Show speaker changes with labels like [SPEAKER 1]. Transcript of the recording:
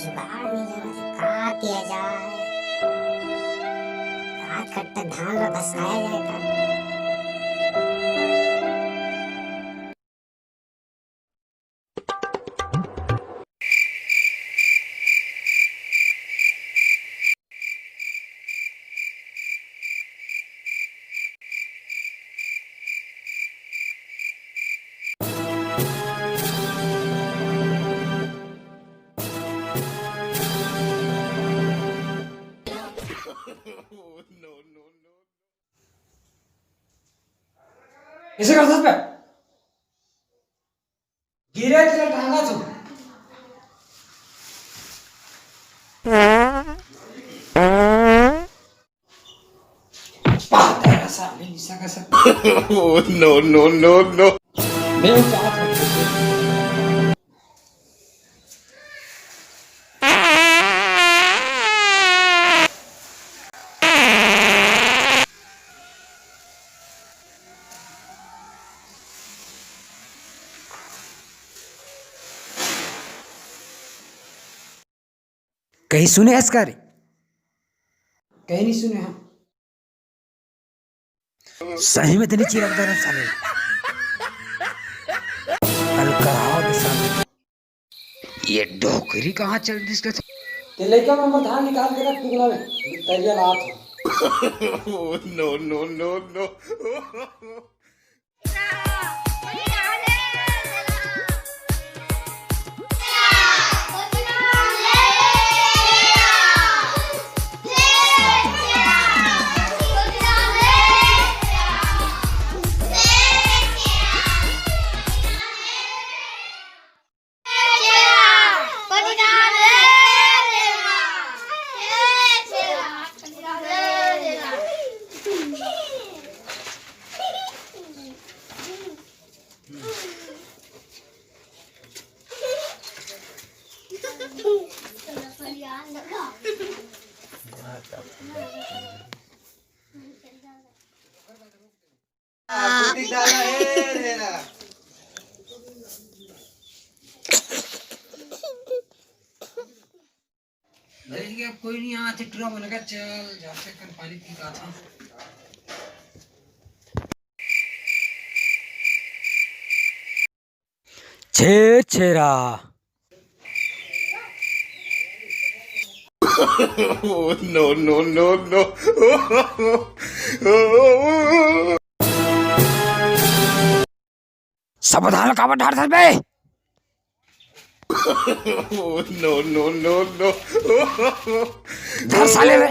[SPEAKER 1] जुगाड़ नहीं है, मतलब का किया जाए। आज कट्टा धान में बसाया जाए का।
[SPEAKER 2] ऐसे करतोस बे गिरे तुला टांगाचो पाहता है कसा बे निसा कसा
[SPEAKER 3] Oh, no, no, no, no.
[SPEAKER 2] बेव चाहत होते
[SPEAKER 4] कहीं सुने इसका रे?
[SPEAKER 2] कहीं नहीं सुने हम
[SPEAKER 4] सही में तेरी चिरकदार है साले। अलकराव के साले ये डोकरी कहाँ चल रही इसका?
[SPEAKER 2] ते लइका में धान निकाल के रख टुकड़ा में तरिया लात हो
[SPEAKER 3] Oh, no, no, no, no.
[SPEAKER 2] लड़की अब कोई नहीं यहाँ चिट्ठा बन कर चल जाते कर पानी पी का था
[SPEAKER 4] छे छेरा
[SPEAKER 3] Oh, no, no, no, no.
[SPEAKER 4] सावधान का बट हार बे
[SPEAKER 3] Oh, no, no, no, no.
[SPEAKER 4] धर साले रे